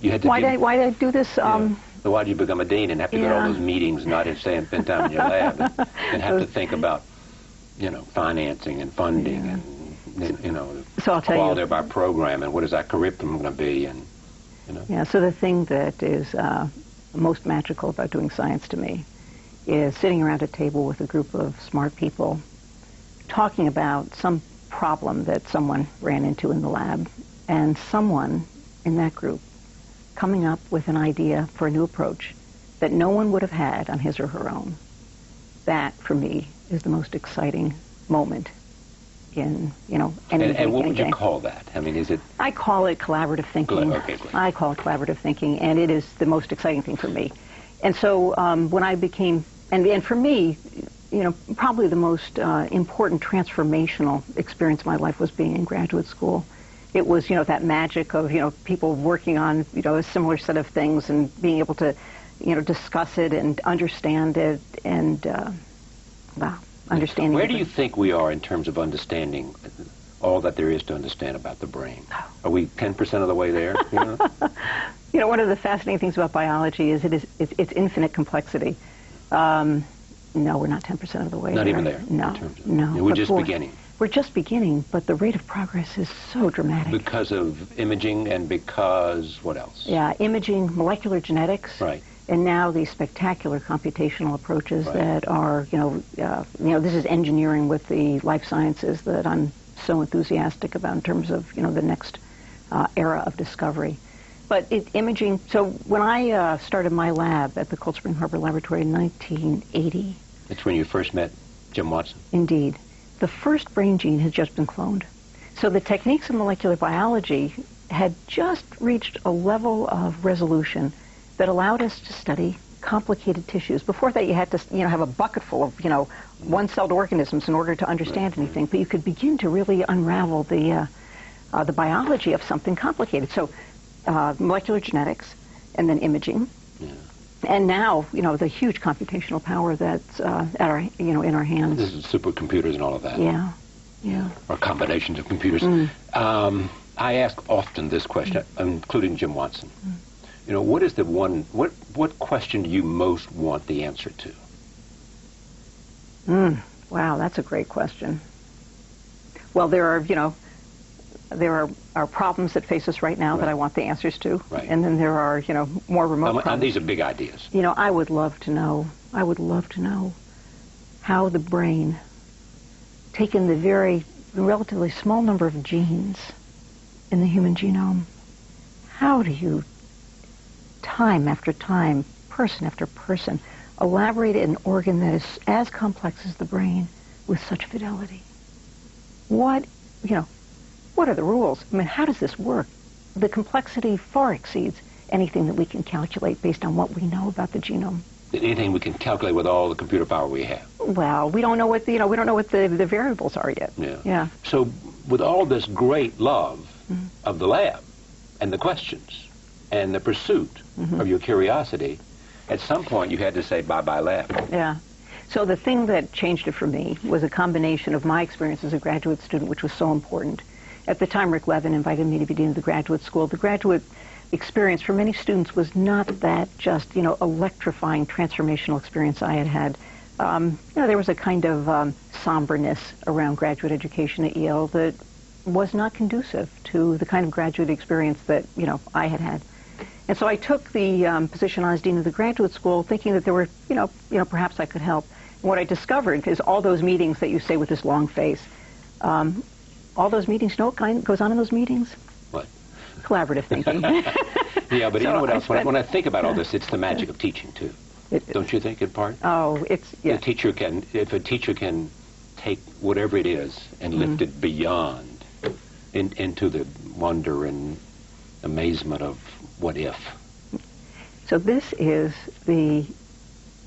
You had to why did I do this? So why did you become a dean and have to go to all those meetings, not spend time in your lab, and have to think about, financing and funding and so I'll tell quality you, of our program and what is our curriculum going to be, and Yeah. So the thing that is most magical about doing science to me is sitting around a table with a group of smart people, talking about some problem that someone ran into in the lab, and someone in that group coming up with an idea for a new approach that no one would have had on his or her own. That, for me, is the most exciting moment in, any And what would you call that? I mean, is it... I call it collaborative thinking. Okay, great. I call it collaborative thinking, and it is the most exciting thing for me. And so when I became, and for me, probably the most important transformational experience of my life was being in graduate school. It was, that magic of, people working on, a similar set of things and being able to, discuss it and understand it and, understanding. Where do you think we are in terms of understanding all that there is to understand about the brain? Are we 10% of the way there? One of the fascinating things about biology is it's infinite complexity. No, we're not 10% of the way there. Not even there? No. We're just beginning. We're just beginning, but the rate of progress is so dramatic. Because of imaging and because what else? Yeah, imaging, molecular genetics. Right. And now these spectacular computational approaches that are, this is engineering with the life sciences that I'm so enthusiastic about in terms of, the next era of discovery. But imaging, so when I started my lab at the Cold Spring Harbor Laboratory in 1980. That's when you first met Jim Watson? Indeed. The first brain gene had just been cloned. So the techniques of molecular biology had just reached a level of resolution that allowed us to study complicated tissues. Before that, you had to, have a bucket full of, one-celled organisms in order to understand anything. But you could begin to really unravel the biology of something complicated. So molecular genetics, and then imaging. Yeah. And now, the huge computational power that's at our, in our hands. This is supercomputers and all of that. Yeah. Or combinations of computers. I ask often this question, including Jim Watson. What is the one? What question do you most want the answer to? Wow, that's a great question. Well, there are problems that face us right now that I want the answers to, and then there are more remote problems. And these are big ideas. I would love to know. I would love to know how the brain, taken the relatively small number of genes in the human genome, how do you, time after time, person after person, elaborate an organ that is as complex as the brain with such fidelity? What are the rules? I mean, how does this work? The complexity far exceeds anything that we can calculate based on what we know about the genome. Anything we can calculate with all the computer power we have. Well, we don't know what we don't know what the variables are yet. Yeah. So, with all this great love of the lab and the questions and the pursuit of your curiosity, at some point you had to say bye-bye lab. Yeah. So the thing that changed it for me was a combination of my experience as a graduate student, which was so important. At the time, Rick Levin invited me to be dean of the graduate school. The graduate experience for many students was not that just, electrifying, transformational experience I had had. There was a kind of somberness around graduate education at Yale that was not conducive to the kind of graduate experience that, I had had. And so I took the position as dean of the graduate school thinking that there were, perhaps I could help. And what I discovered is all those meetings that you say with this long face, all those meetings, what goes on in those meetings? What? Collaborative thinking. Yeah, but what else? When I think about all this, it's the magic of teaching, too. Don't you think, in part? Oh, it's, yeah. If a teacher can take whatever it is and lift it beyond into the wonder and amazement of what if. So this is the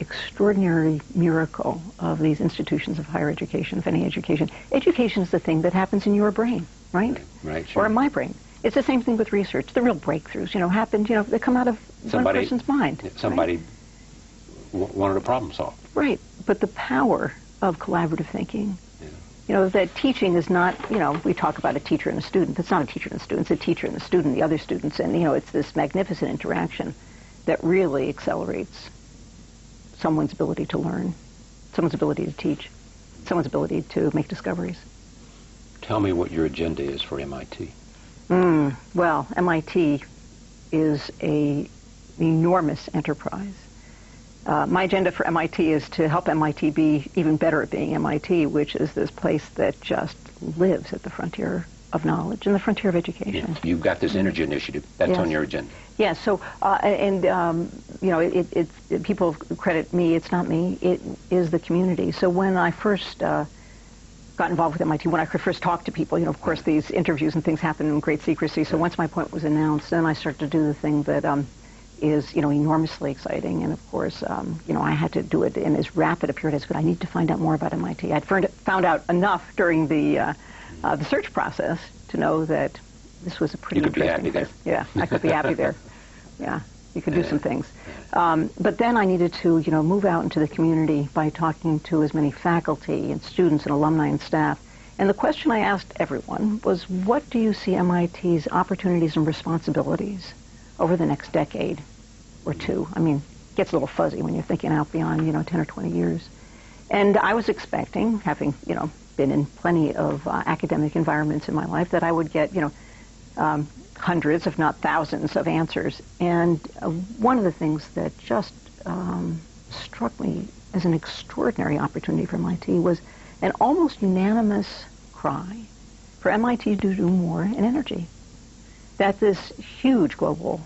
extraordinary miracle of these institutions of higher education, of any education. Education is the thing that happens in your brain, right? Right, sure. Or in my brain. It's the same thing with research. The real breakthroughs, happen, they come out of one person's mind. Somebody wanted a problem solved. Right. But the power of collaborative thinking that teaching is not, we talk about a teacher and a student. It's not a teacher and a student. It's a teacher and a student, the other students. And, it's this magnificent interaction that really accelerates someone's ability to learn, someone's ability to teach, someone's ability to make discoveries. Tell me what your agenda is for MIT. Well, MIT is an enormous enterprise. My agenda for MIT is to help MIT be even better at being MIT, which is this place that just lives at the frontier of knowledge and the frontier of education. Yeah. You've got this energy initiative. That's on your agenda. Yeah, so, people credit me. It's not me. It is the community. So when I first got involved with MIT, when I could first talk to people, of course, these interviews and things happen in great secrecy. So once my appointment was announced, then I started to do the thing that is, enormously exciting. And of course, I had to do it in as rapid a period as I could. I need to find out more about MIT. I'd found out enough during the search process to know that this was a pretty interesting place. Yeah, I could be happy there. Yeah, you could do some things. But then I needed to, move out into the community by talking to as many faculty and students and alumni and staff. And the question I asked everyone was, what do you see MIT's opportunities and responsibilities over the next decade or two? I mean, it gets a little fuzzy when you're thinking out beyond, 10 or 20 years. And I was expecting, having, been in plenty of academic environments in my life, that I would get, hundreds, if not thousands, of answers. And one of the things that just struck me as an extraordinary opportunity for MIT was an almost unanimous cry for MIT to do more in energy. That this huge global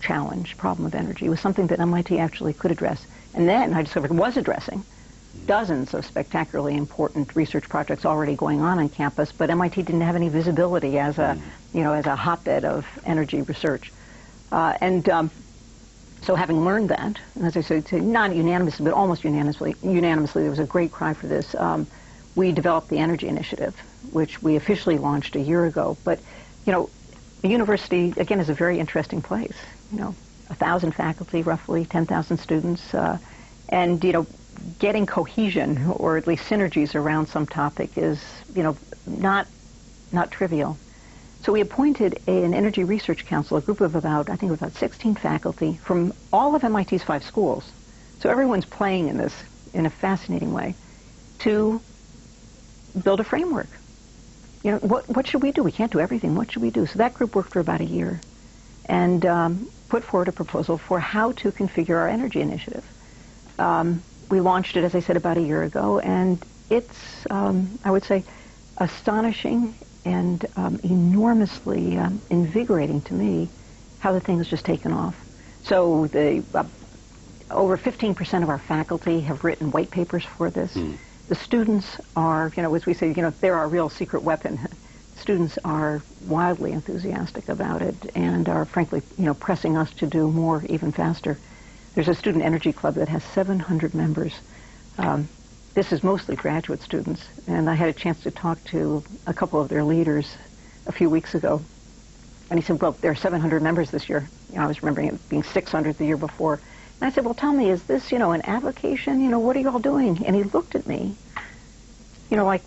challenge, problem of energy, was something that MIT actually could address. And then I discovered it was addressing dozens of spectacularly important research projects already going on campus, but MIT didn't have any visibility as a, as a hotbed of energy research. So having learned that, and as I said, not unanimously, but almost unanimously, there was a great cry for this. We developed the Energy Initiative, which we officially launched a year ago. But, the university, again, is a very interesting place. 1,000 faculty, roughly 10,000 students, and, getting cohesion or at least synergies around some topic is, not trivial. So we appointed an Energy Research Council, a group of about 16 faculty from all of MIT's 5 schools. So everyone's playing in this in a fascinating way to build a framework. What should we do? We can't do everything. What should we do? So that group worked for about a year and put forward a proposal for how to configure our energy initiative. We launched it, as I said, about a year ago, and it's, I would say, astonishing and enormously invigorating to me how the thing has just taken off. So over 15% of our faculty have written white papers for this. The students are, as we say, they're our real secret weapon. Students are wildly enthusiastic about it and are, frankly, pressing us to do more even faster. There's a student energy club that has 700 members. This is mostly graduate students, and I had a chance to talk to a couple of their leaders a few weeks ago. And he said, well, there are 700 members this year. I was remembering it being 600 the year before. And I said, well, tell me, is this, an avocation? What are you all doing? And he looked at me, like,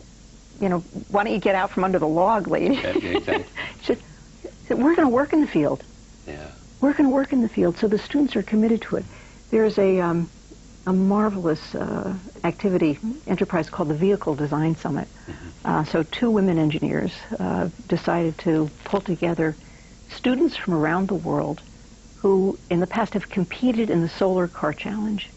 why don't you get out from under the log, lady? Yeah, exactly. He said, we're going to work in the field. Yeah. We're going to work in the field, so the students are committed to it. There's a marvelous activity, enterprise called the Vehicle Design Summit. So 2 women engineers decided to pull together students from around the world who in the past have competed in the Solar Car Challenge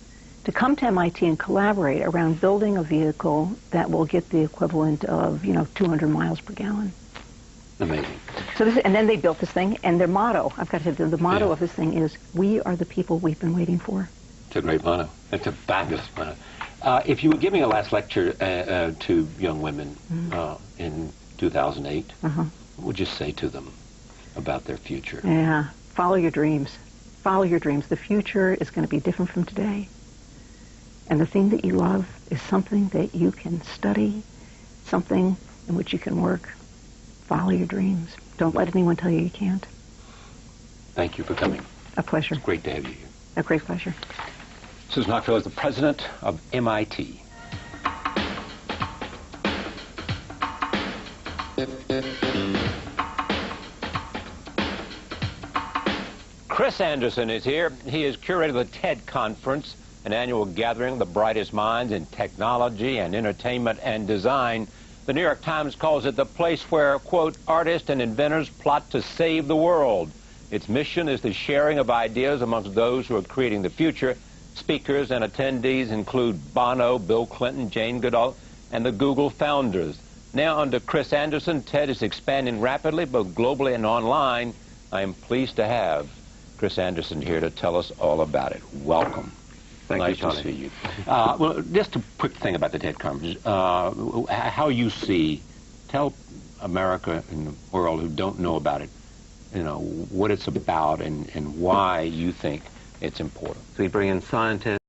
to come to MIT and collaborate around building a vehicle that will get the equivalent of, 200 miles per gallon. Amazing. So and then they built this thing, and their motto, I've got to say, the motto of this thing is, we are the people we've been waiting for. It's a great motto. It's a fabulous motto. If you were giving a last lecture to young women in 2008, what would you say to them about their future? Yeah, follow your dreams. Follow your dreams. The future is going to be different from today. And the thing that you love is something that you can study, something in which you can work. Follow your dreams. Don't let anyone tell you you can't. Thank you for coming. A pleasure. It's great to have you here. A great pleasure. Susan Hockfield is the president of MIT. Chris Anderson is here. He is curator of the TED Conference, an annual gathering of the brightest minds in technology and entertainment and design. The New York Times calls it the place where, quote, artists and inventors plot to save the world. Its mission is the sharing of ideas amongst those who are creating the future. Speakers and attendees include Bono, Bill Clinton, Jane Goodall, and the Google founders. Now under Chris Anderson, TED is expanding rapidly, both globally and online. I am pleased to have Chris Anderson here to tell us all about it. Welcome. Nice to see you. Well, just a quick thing about the TED Conference. How you see, tell America and the world who don't know about it, you know, what it's about and why you think it's important. So you bring in scientists,